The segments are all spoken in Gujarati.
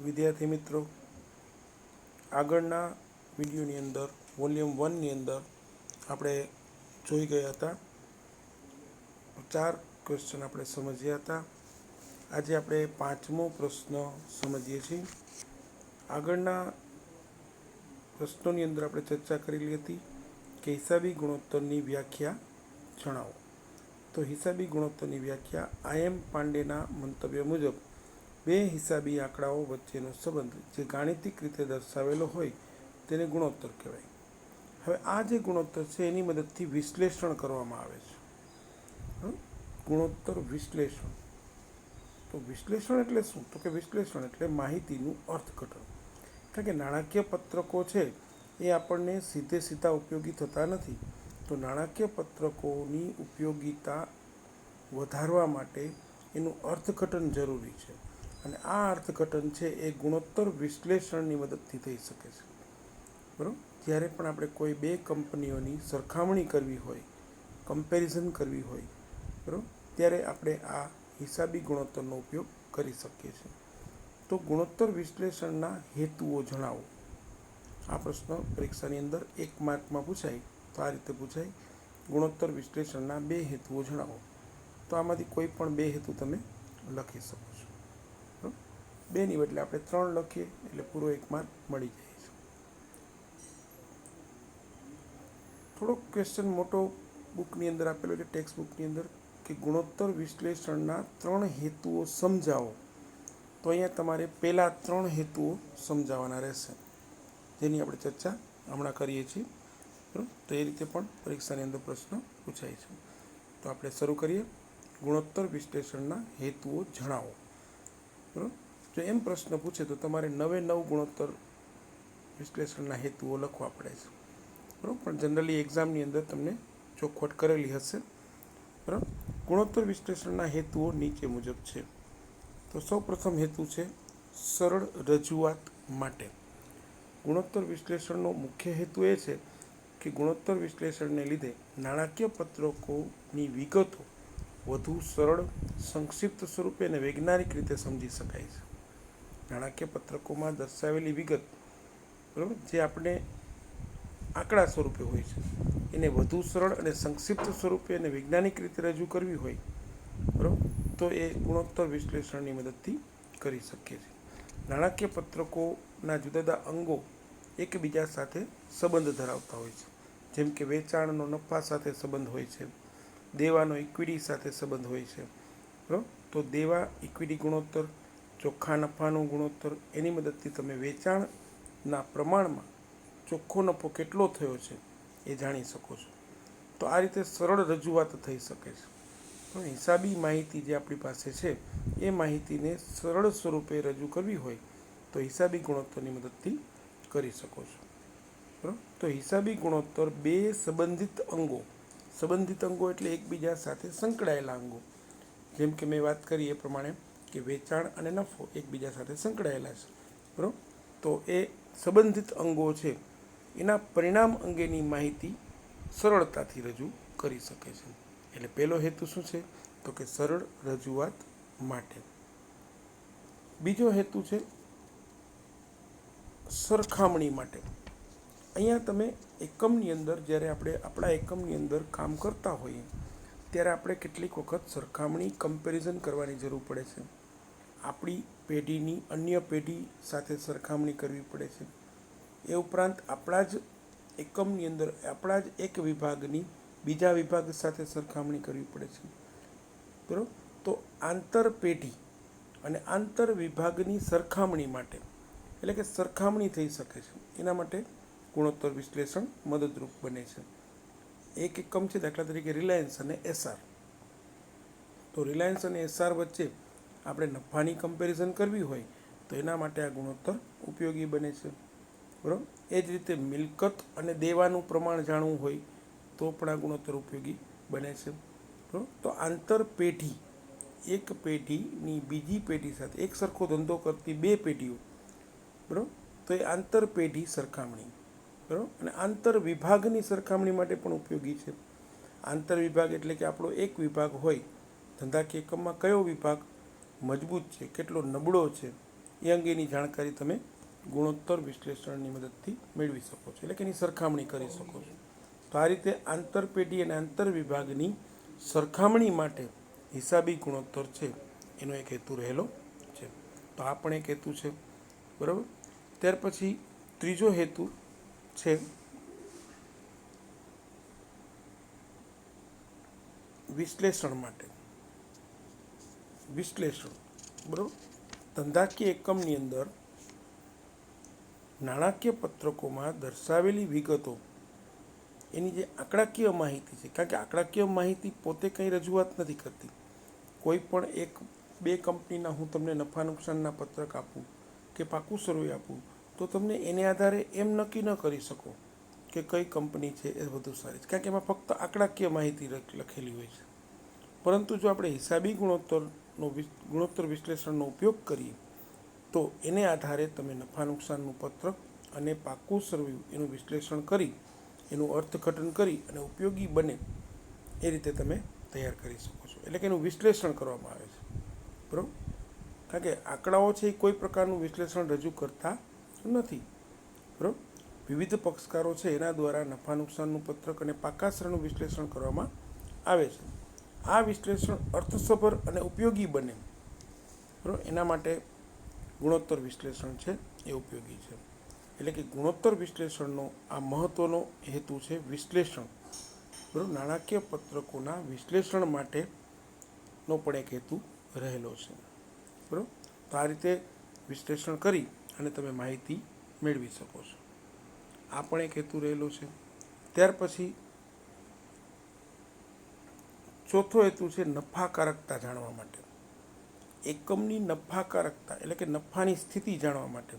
વિદ્યાર્થી મિત્રો, આગળના વિડીયોની અંદર વોલ્યુમ 1ની અંદર આપણે જોઈ ગયા હતા 4 ક્વેશ્ચન આપણે સમજ્યા હતા. આજે આપણે 5મો પ્રશ્ન સમજીએ છીએ. આગળના પ્રશ્નોની અંદર આપણે ચર્ચા કરેલી હતી કે હિસાબી ગુણોત્તરની વ્યાખ્યા જણાવો. તો હિસાબી ગુણોત્તરની વ્યાખ્યા આઈ.એમ. પાંડેના મંતવ્ય મુજબ બે હિસાબી આંકડાઓ વચ્ચેનો સંબંધ જે ગાણિતિક રીતે દર્શાવેલો હોય તેને ગુણોત્તર કહેવાય. હવે આ જે ગુણોત્તર છે એની મદદથી વિશ્લેષણ કરવામાં આવે છે. ગુણોત્તર વિશ્લેષણ. તો વિશ્લેષણ એટલે શું? તો કે વિશ્લેષણ એટલે માહિતીનું અર્થઘટન. કારણ કે નાણાકીય પત્રકો છે એ આપણને સીધા ઉપયોગી થતા નથી. તો નાણાકીય પત્રકોની ઉપયોગિતા વધારવા માટે એનું અર્થઘટન જરૂરી છે. અને આ અર્થઘટન છે એ ગુણોત્તર વિશ્લેષણની મદદથી થઈ શકે છે. બરાબર. જ્યારે પણ આપણે કોઈ બે કંપનીઓની સરખામણી કરવી હોય, કમ્પેરિઝન કરવી હોય, બરાબર, ત્યારે આપણે આ હિસાબી ગુણોત્તરનો ઉપયોગ કરી શકીએ છીએ. તો ગુણોત્તર વિશ્લેષણના હેતુઓ જણાવો. આ પ્રશ્ન પરીક્ષાની અંદર 1 માર્કમાં પૂછાય તો આ રીતે પૂછાય, ગુણોત્તર વિશ્લેષણના 2 હેતુઓ જણાવો. તો આમાંથી કોઈ પણ 2 હેતુ તમે લખી શકો છો. બરાબર. 2ની બદલે આપણે 3 લખીએ એટલે પૂરો 1 માર્ક મળી જાય છે. થોડોક ક્વેશ્ચન મોટો બુકની અંદર આપેલો છે, ટેક્સ્ટ બુકની અંદર, કે ગુણોત્તર વિશ્લેષણના 3 હેતુઓ સમજાવો. તો અહીંયા તમારે પહેલા 3 હેતુઓ સમજાવવાના રહેશે, જેની આપણે ચર્ચા હમણાં કરીએ છીએ. બરાબર. તો એ રીતે પણ પરીક્ષાની અંદર પ્રશ્ન પૂછાય છે. તો આપણે શરૂ કરીએ. ગુણોત્તર વિશ્લેષણના હેતુઓ જણાવો. બરાબર. જો એમ પ્રશ્ન પૂછે તો તમારે 9 ગુણોત્તર વિશ્લેષણના હેતુઓ લખવા પડે છે. બરાબર. પણ જનરલી એક્ઝામની અંદર તમને ચોખવટ કરેલી હશે. બરાબર. ગુણોત્તર વિશ્લેષણના હેતુઓ નીચે મુજબ છે. તો સૌ પ્રથમ હેતુ છે સરળ રજૂઆત માટે. ગુણોત્તર વિશ્લેષણનો મુખ્ય હેતુ એ છે કે ગુણોત્તર વિશ્લેષણને લીધે નાણાકીય પત્રકોની વિગતો વધુ સરળ, સંક્ષિપ્ત સ્વરૂપે અને વૈજ્ઞાનિક રીતે સમજી શકાય છે. નાણાકીય પત્રકોમાં દર્શાવેલી વિગત, બરાબર, જે આપણે આંકડા સ્વરૂપે હોય છે, એને વધુ સરળ અને સંક્ષિપ્ત સ્વરૂપે અને વૈજ્ઞાનિક રીતે રજૂ કરવી હોય, બરાબર, તો એ ગુણોત્તર વિશ્લેષણની મદદથી કરી શકીએ છીએ. નાણાકીય પત્રકોના જુદા જુદા અંગો એકબીજા સાથે સંબંધ ધરાવતા હોય છે. જેમ કે વેચાણનો નફા સાથે સંબંધ હોય છે, દેવાનો ઇક્વિટી સાથે સંબંધ હોય છે. બરાબર. તો દેવા ઇક્વિટી ગુણોત્તર, ચોખ્ખા નફાનો ગુણોત્તર, એની મદદથી તમે વેચાણના પ્રમાણમાં ચોખ્ખો નફો કેટલો થયો છે એ જાણી શકો છો. તો આ રીતે સરળ રજૂઆત થઈ શકે છે. તો હિસાબી માહિતી જે આપણી પાસે છે એ માહિતીને સરળ સ્વરૂપે રજૂ કરવી હોય તો હિસાબી ગુણોત્તરની મદદથી કરી શકો છો. બરાબર. તો હિસાબી ગુણોત્તર 2 સંબંધિત અંગો એટલે એકબીજા સાથે સંકળાયેલા અંગો. જેમ કે મેં વાત કરી એ પ્રમાણે કે વેચાણ અને નફો એકબીજા સાથે સંકળાયેલા છે. બરાબર. તો એ સંબંધિત અંગો છે એના પરિણામ અંગેની માહિતી સરળતાથી રજૂ કરી શકે છે. એટલે પહેલો હેતુ શું છે? તો કે સરળ રજૂઆત માટે. બીજો હેતુ છે સરખામણી માટે. અહીંયા તમે એકમની અંદર, જ્યારે આપણે આપણા એકમની અંદર કામ કરતા હોઈએ ત્યારે આપણે કેટલીક વખત સરખામણી, કમ્પેરિઝન કરવાની જરૂર પડે છે. આપણી પેઢીની અન્ય પેઢી સાથે સરખામણી કરવી પડે છે. એ ઉપરાંત આપણા જ એકમની અંદર આપણા જ એક વિભાગની બીજા વિભાગ સાથે સરખામણી કરવી પડે છે. બરાબર. તો આંતર પેઢી અને આંતર વિભાગની સરખામણી માટે, એટલે કે સરખામણી થઈ શકે છે, એના માટે ગુણોત્તર વિશ્લેષણ મદદરૂપ બને છે. એક એકમ છે, દાખલા તરીકે રિલાયન્સ અને એસઆર. તો રિલાયન્સ અને એસઆર વચ્ચે આપણે નફાની કમ્પેરિઝન કરવી હોય તો એના માટે આ ગુણોત્તર ઉપયોગી બને છે. બરાબર. એ જ રીતે મિલકત અને દેવાનું પ્રમાણ જાણવું હોય તો પણ આ ગુણોત્તર ઉપયોગી બને છે. બરાબર. તો આંતર પેઢી, એક પેઢીની બીજી પેઢી સાથે એક સરખો ધંધો કરતી 2 પેઢીઓ, બરાબર, તો એ આંતર પેઢી સરખામણી. બરાબર. અને આંતર વિભાગની સરખામણી માટે પણ ઉપયોગી છે. આંતર વિભાગ એટલે કે આપણો એક વિભાગ હોય, ધંધાકીય એકમમાં કયો વિભાગ મજબૂત છે, કેટલો નબળો છે, એ અંગેની જાણકારી તમે ગુણોત્તર વિશ્લેષણની મદદથી મેળવી શકો છો, એટલે કે એની સરખામણી કરી શકો છો. તો આ રીતે આંતરપેઢી અને આંતરવિભાગની સરખામણી માટે હિસાબી ગુણોત્તર છે એનો એક હેતુ રહેલો છે. તો આ પણ એક હેતુ છે, બરાબર. ત્યાર પછી ત્રીજો હેતુ છે વિશ્લેષણ માટે. વિશ્લેષણ, બરાબર. ધંધાકીય એકમની અંદર નાણાકીય પત્રકોમાં દર્શાવેલી વિગતો, એની જે આંકડાકીય માહિતી છે, કારણ કે આંકડાકીય માહિતી પોતે કંઈ રજૂઆત નથી કરતી. કોઈ પણ એક બે કંપનીના હું તમને નફા નુકસાનના પત્રક આપું કે પાકું સર્વે આપું તો તમને એને આધારે એમ નક્કી ન કરી શકો કે કઈ કંપની છે એ વધુ સારી છે, કારણ કે એમાં ફક્ત આંકડાકીય માહિતી લખેલી હોય છે. પરંતુ જો આપણે હિસાબી ગુણોત્તર વિશ્લેષણનો ઉપયોગ કરીએ તો એને આધારે તમે નફા નુકસાનનું પત્રક અને પાકું સર્વે એનું વિશ્લેષણ કરી, એનું અર્થઘટન કરી અને ઉપયોગી બને એ રીતે તમે તૈયાર કરી શકો છો. એટલે કે એનું વિશ્લેષણ કરવામાં આવે છે, બરાબર. કારણ કે આંકડાઓ છે એ કોઈ પ્રકારનું વિશ્લેષણ રજૂ કરતા નથી, બરાબર. વિવિધ પક્ષકારો છે એના દ્વારા નફા નુકસાનનું પત્રક અને પાકા સર્વેનું વિશ્લેષણ કરવામાં આવે છે. આ વિશ્લેષણ અર્થસભર અને ઉપયોગી બને, બરાબર, એના માટે ગુણોત્તર વિશ્લેષણ છે એ ઉપયોગી છે. એટલે કે ગુણોત્તર વિશ્લેષણનો આ મહત્ત્વનો હેતુ છે વિશ્લેષણ, બરાબર. નાણાકીય પત્રકોના વિશ્લેષણ માટેનો પણ એક હેતુ રહેલો છે, બરાબર. તો આ રીતે વિશ્લેષણ કરી અને તમે માહિતી મેળવી શકો છો. આ પણ એક હેતુ રહેલો છે. ત્યાર પછી ચોથો હેતુ છે નફાકારકતા જાણવા માટે. એકમની નફાકારકતા એટલે કે નફાની સ્થિતિ જાણવા માટે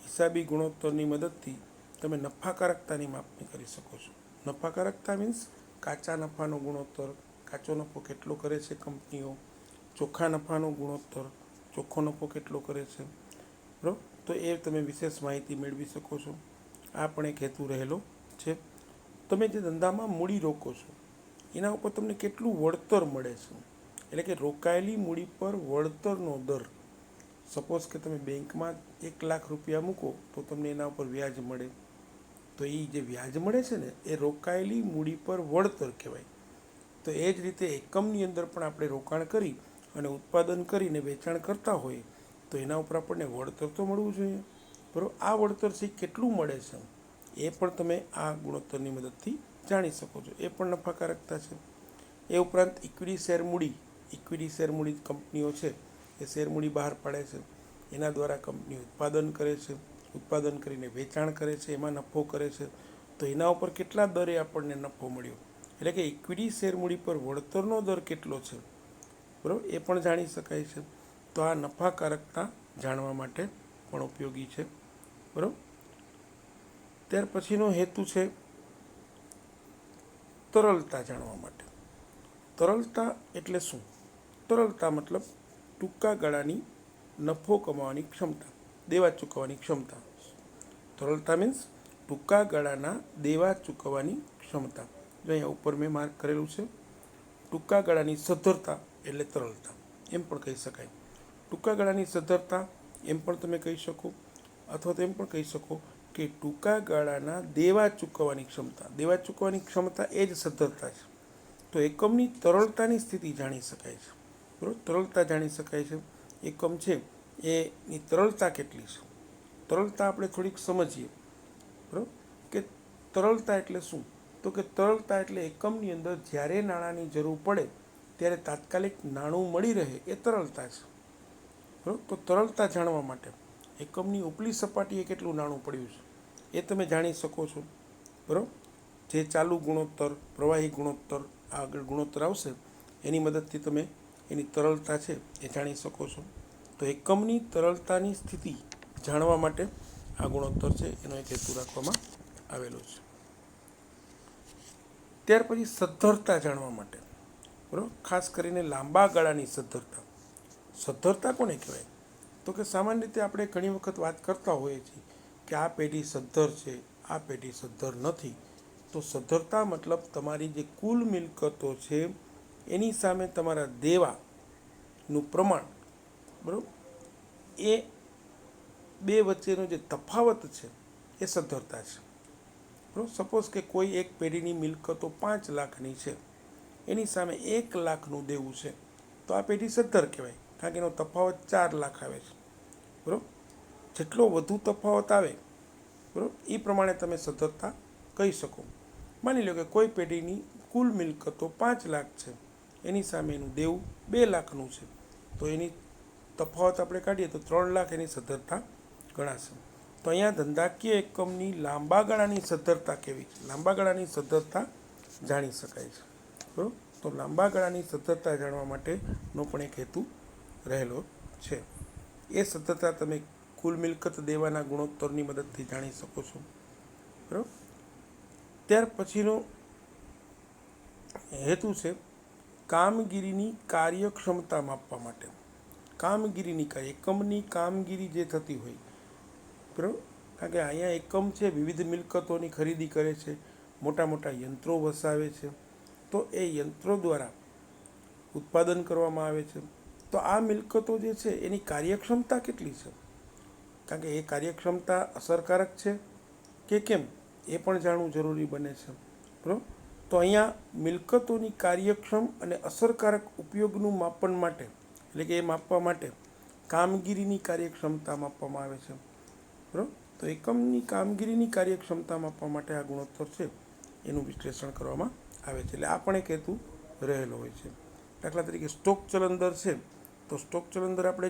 હિસાબી ગુણોત્તરની મદદથી તમે નફાકારકતાની માપણી કરી શકો છો. નફાકારકતા મીન્સ કાચા નફાનો ગુણોત્તર, કાચો નફો કેટલો કરે છે કંપનીઓ, ચોખ્ખા નફાનો ગુણોત્તર, ચોખ્ખો નફો કેટલો કરે છે, બરાબર. તો એ તમે વિશેષ માહિતી મેળવી શકો છો. આ પણ એક હેતુ રહેલો છે. તમે જે ધંધામાં મૂડી રોકો છો એના ઉપર તમને કેટલું વળતર મળે છે, એટલે કે રોકાયેલી મૂડી પર વળતરનો દર. સપોઝ કે તમે બેંકમાં 1 લાખ રૂપિયા મૂકો તો તમને એના ઉપર વ્યાજ મળે, તો એ જે વ્યાજ મળે છે ને એ રોકાયેલી મૂડી પર વળતર કહેવાય. તો એ જ રીતે એકમની અંદર પણ આપણે રોકાણ કરી અને ઉત્પાદન કરીને વેચાણ કરતા હોઈએ તો એના ઉપર આપણને વળતર તો મળવું જોઈએ, બરાબર. આ વળતર છે કેટલું મળે છે એ પણ તમે આ ગુણોત્તરની મદદથી જાણી શકો છો. એ પણ નફાકારકતા છે. એ ઉપરાંત ઇક્વિટી શેર મૂડી કંપનીઓ છે એ શેર મૂડી બહાર પાડે છે, એના દ્વારા કંપની ઉત્પાદન કરે છે, ઉત્પાદન કરીને વેચાણ કરે છે, એમાં નફો કરે છે, તો એના ઉપર કેટલા દરે આપણને નફો મળ્યો, એટલે કે ઇક્વિટી શેર મૂડી પર વળતરનો દર કેટલો છે, બરાબર, એ પણ જાણી શકાય છે. તો આ નફાકારકતા જાણવા માટે પણ ઉપયોગી છે, બરાબર. ત્યાર પછીનો હેતુ છે તરલતા જાણવા માટે. તરલતા એટલે શું? તરલતા મતલબ ટૂંકા ગાળાની નફો કમાવાની ક્ષમતા, દેવા ચૂકવવાની ક્ષમતા. તરલતા મીન્સ ટૂંકા ગાળાના દેવા ચૂકવવાની ક્ષમતા. જો અહીંયા ઉપર મેં માર્ક કરેલું છે. ટૂંકા ગાળાની સદ્ધરતા એટલે તરલતા એમ પણ કહી શકાય. ટૂંકા ગાળાની સદ્ધરતા એમ પણ તમે કહી શકો, અથવા તો એમ પણ કહી શકો કે ટૂંકા ગાળાના દેવા ચૂકવવાની ક્ષમતા. દેવા ચૂકવવાની ક્ષમતા એ જ સદ્ધરતા છે. તો એકમની તરલતાની સ્થિતિ જાણી શકાય છે, બરાબર. તરલતા જાણી શકાય છે. એકમ છે એની તરલતા કેટલી છે. તરલતા આપણે થોડીક સમજીએ, બરાબર, કે તરલતા એટલે શું. તો કે તરલતા એટલે એકમની અંદર જ્યારે નાણાંની જરૂર પડે ત્યારે તાત્કાલિક નાણું મળી રહે એ તરલતા છે, બરાબર. તો તરલતા જાણવા માટે એકમની ઉપલી સપાટીએ કેટલું નાણું પડ્યું છે એ તમે જાણી શકો છો, બરાબર. જે ચાલુ ગુણોત્તર, પ્રવાહી ગુણોત્તર, આગળ ગુણોત્તર આવશે એની મદદથી તમે એની તરલતા છે એ જાણી શકો છો. તો એકમની તરલતાની સ્થિતિ જાણવા માટે આ ગુણોત્તર છે એનો એક હેતુ રાખવામાં આવેલો છે. ત્યાર પછી સદ્ધરતા જાણવા માટે, બરાબર, ખાસ કરીને લાંબા ગાળાની સદ્ધરતા. સદ્ધરતા કોને કહેવાય? તો કે સામાન્ય રીતે આપણે ઘણી વખત વાત કરતા હોઈએ છીએ કે આ પેઢી સદ્ધર છે, આ પેઢી સદ્ધર નથી. તો સદ્ધરતા મતલબ તમારી જે કુલ મિલકતો છે એની સામે તમારા દેવાનું પ્રમાણ, બરાબર, એ બે વચ્ચેનો જે તફાવત છે એ સદ્ધરતા છે. બરાબર. સપોઝ કે કોઈ એક પેઢીની મિલકતો 5 લાખની છે, એની સામે 1 લાખનું દેવું છે, તો આ પેઢી સદ્ધર કહેવાય, કારણ કે એનો તફાવત 4 લાખ આવે છે. બરાબર. જેટલો વધુ તફાવત આવે, બરાબર, એ પ્રમાણે તમે સદ્ધરતા કહી શકો. માની લો કે કોઈ પેઢીની કુલ મિલકતો 5 લાખ છે, એની સામે એનું દેવું 2 લાખનું છે, તો એની તફાવત આપણે કાઢીએ તો 3 લાખ એની સદ્ધરતા ગણાશે. તો અહીંયા ધંધાકીય એકમની લાંબા ગાળાની સદ્ધરતા કેવી છે? લાંબા ગાળાની સદ્ધરતા જાણી શકાય છે. બરાબર. તો લાંબા ગાળાની સદ્ધરતા જાણવા માટેનો પણ એક હેતુ રહેલો છે. એ સદ્ધરતા તમે કુલ મિલકત દેવાના ગુણોત્તરની મદદથી જાણી શકો છો. બરાબર. ત્યાર પછીનો હેતુ છે કામગીરીની કાર્યક્ષમતા માપવા માટે. કામગીરીની એકમની કામગીરી જે થતી હોય, બરાબર, કારણ કે અહીંયા એકમ છે વિવિધ મિલકતોની ખરીદી કરે છે, મોટા મોટા યંત્રો વસાવે છે, તો એ યંત્રો દ્વારા ઉત્પાદન કરવામાં આવે છે. તો આ મિલકતો જે છે એની કાર્યક્ષમતા કેટલી છે, કારણ કે એ કાર્યક્ષમતા અસરકારક છે કે કેમ એ પણ જાણવું જરૂરી બને છે. બરાબર. તો અહીંયા મિલકતોની કાર્યક્ષમ અને અસરકારક ઉપયોગનું માપન માટે, એટલે કે એ માપવા માટે કામગીરીની કાર્યક્ષમતા માપવામાં આવે છે. બરાબર. તો એકમની કામગીરીની કાર્યક્ષમતા માપવા માટે આ ગુણોત્તર છે એનું વિશ્લેષણ કરવામાં આવે છે. એટલે આ પણ એક હેતુ રહેલો હોય છે. દાખલા તરીકે સ્ટોક ચલન દર છે, તો સ્ટોક ચલન દર આપણે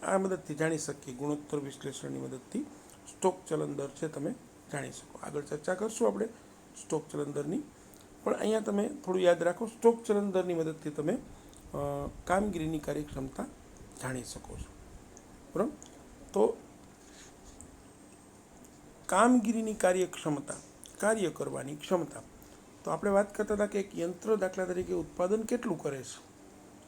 આ મદદથી જાણી શકીએ. ગુણોત્તર વિશ્લેષણની મદદથી સ્ટોક ચલન દર છે તમે જાણી શકો. આગળ ચર્ચા કરશું આપણે સ્ટોક ચલન દરની, પણ અહીંયા તમે થોડું યાદ રાખો, સ્ટોક ચલન દરની મદદથી તમે કામગીરીની કાર્યક્ષમતા જાણી શકો છો. બરાબર. તો કામગીરીની કાર્યક્ષમતા, કાર્ય કરવાની ક્ષમતા. તો આપણે વાત કરતા હતા કે એક યંત્ર દાખલા તરીકે ઉત્પાદન કેટલું કરે છે,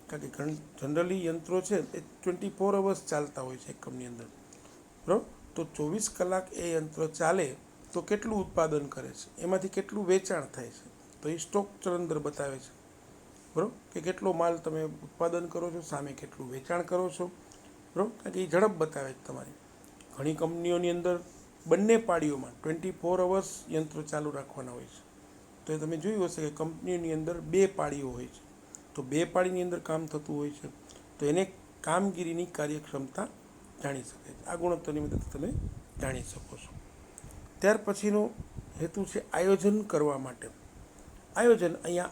કારણ કે જનરલી યંત્રો છે એ 24 અવર્સ ચાલતા હોય છે એકમની અંદર. બરાબર. તો 24 કલાક એ યંત્ર ચાલે તો કેટલું ઉત્પાદન કરે છે, એમાંથી કેટલું વેચાણ થાય છે, તો એ સ્ટોક ચલન દર બતાવે છે. બરાબર. કે કેટલો માલ તમે ઉત્પાદન કરો છો, સામે કેટલું વેચાણ કરો છો. બરાબર. કારણ કે એ ઝડપ બતાવે છે તમારી. ઘણી કંપનીઓની અંદર બંને પાળીઓમાં 24 અવર્સ યંત્રો ચાલુ રાખવાના હોય છે. તો એ તમે જોયું હશે કે કંપનીની અંદર 2 પાળીઓ હોય છે, તો 2 પાળીની અંદર કામ થતું હોય છે, તો એને કામગીરીની કાર્યક્ષમતા જાણી શકાય છે. આ ગુણોત્તરની મદદથી તમે જાણી શકો છો. ત્યાર પછીનો હેતુ છે આયોજન કરવા માટે. આયોજન અહીંયા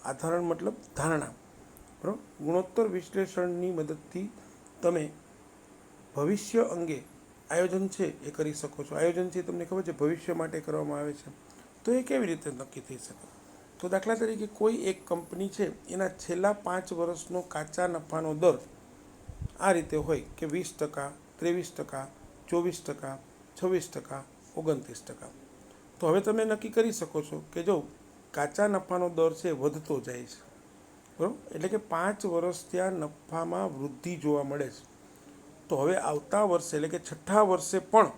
આધારણ મતલબ ધારણા. બરાબર. ગુણોત્તર વિશ્લેષણની મદદથી તમે ભવિષ્ય અંગે આયોજન છે એ કરી શકો છો. આયોજન છે તમને ખબર છે ભવિષ્ય માટે કરવામાં આવે છે, તો એ કેવી રીતે નક્કી થઈ શકે? તો દાખલા તરીકે કોઈ એક કંપની છે, એના છેલ્લા 5 વર્ષનો કાચા નફાનો દર આ રીતે હોય કે 20%, 23%, 24%, 26%, 29%. તો હવે તમે નક્કી કરી શકો છો કે જો કાચા નફાનો દર છે વધતો જાય છે, બરાબર, એટલે કે 5 વર્ષ ત્યાં નફામાં વૃદ્ધિ જોવા મળે છે, તો હવે આવતા વર્ષે એટલે કે છઠ્ઠા વર્ષે પણ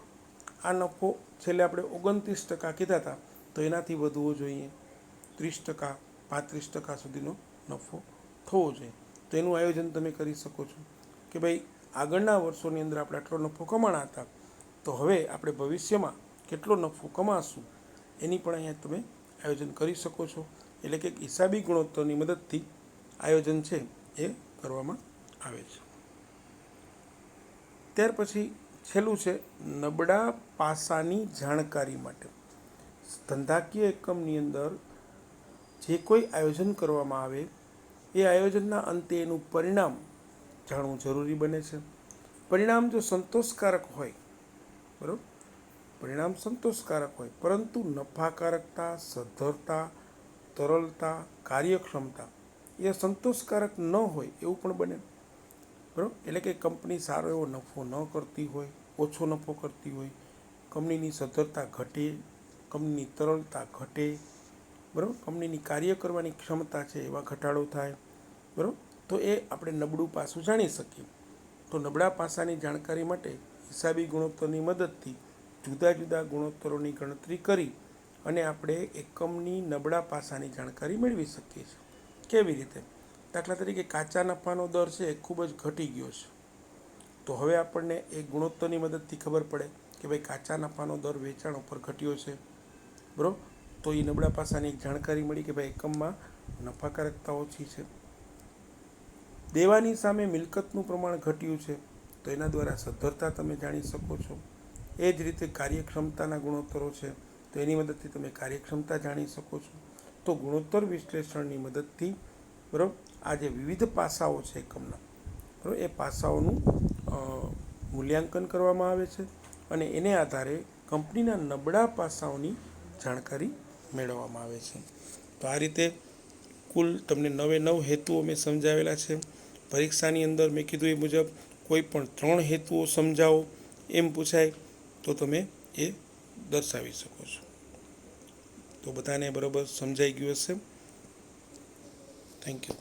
આ નફો છેલ્લે આપણે 29% કીધા હતા, તો એનાથી વધવો જોઈએ. 30%, 35% સુધીનો નફો થવો જોઈએ. તો એનું આયોજન તમે કરી શકો છો કે ભાઈ આગળના વર્ષોની અંદર આપણે આટલો નફો કમાણા હતા, તો હવે આપણે ભવિષ્યમાં કેટલો નફો કમાશું એની પણ અહીંયા તમે આયોજન કરી શકો છો. એટલે કે હિસાબી ગુણોત્તરની મદદથી આયોજન છે એ કરવામાં આવે છે. ત્યાર પછી છેલ્લું છે નબળા પાસાની જાણકારી માટે. ધંધાકીય એકમની અંદર જે કોઈ આયોજન કરવામાં આવે એ આયોજનના અંતે એનું પરિણામ જાણવું જરૂરી બને છે. પરિણામ જો સંતોષકારક હોય, બરાબર, પરિણામ સંતોષકારક હોય, પરંતુ નફાકારકતા, સદ્ધરતા, તરલતા, કાર્યક્ષમતા એ સંતોષકારક ન હોય એવું પણ બને. બરાબર. એટલે કે કંપની સારો એવો નફો ન કરતી હોય, ઓછો નફો કરતી હોય, કંપનીની સદ્ધરતા ઘટે, કંપનીની તરલતા ઘટે, બરાબર, કંપનીની કાર્ય કરવાની ક્ષમતા છે એવા ઘટાડો થાય. બરાબર. તો એ આપણે નબળું પાસું જાણી શકીએ. તો નબળા પાસાની જાણકારી માટે હિસાબી ગુણોત્તરની મદદથી જુદા જુદા ગુણોત્તરોની ગણતરી કરી અને આપણે એકમની નબળા પાસાની જાણકારી મેળવી શકીએ છીએ. કેવી રીતે? દાખલા તરીકે કાચા નફાનો દર છે એ ખૂબ જ ઘટી ગયો છે, તો હવે આપણને એ ગુણોત્તરની મદદથી ખબર પડે કે ભાઈ કાચા નફાનો દર વેચાણ ઉપર ઘટ્યો છે, બરાબર. તો એ નબળા પાસાની એક જાણકારી મળી કે ભાઈ એકમમાં નફાકારકતા ઓછી છે. દેવાની સામે મિલકતનું પ્રમાણ ઘટ્યું છે, તો એના દ્વારા સદ્ધરતા તમે જાણી શકો છો. એ જ રીતે કાર્યક્ષમતાના ગુણોત્તરો છે, તો એની મદદથી તમે કાર્યક્ષમતા જાણી શકો છો. તો ગુણોત્તર વિશ્લેષણની મદદથી, બરાબર, આ જે વિવિધ પાસાઓ છે એકમના, બરાબર, એ પાસાઓનું મૂલ્યાંકન કરવામાં આવે છે અને એને આધારે કંપનીના નબળા પાસાઓની જાણકારી મેળવવામાં આવે છે. તો આ રીતે કુલ તમને 9 હેતુઓ મેં સમજાવેલા છે. પરીક્ષાની અંદર મેં કીધું એ મુજબ કોઈ પણ 3 હેતુઓ સમજાવો એમ પૂછાય તો તમે એ દર્શાવી શકો છો. તો બધાને બરાબર સમજાઈ ગયું હશે. Thank you.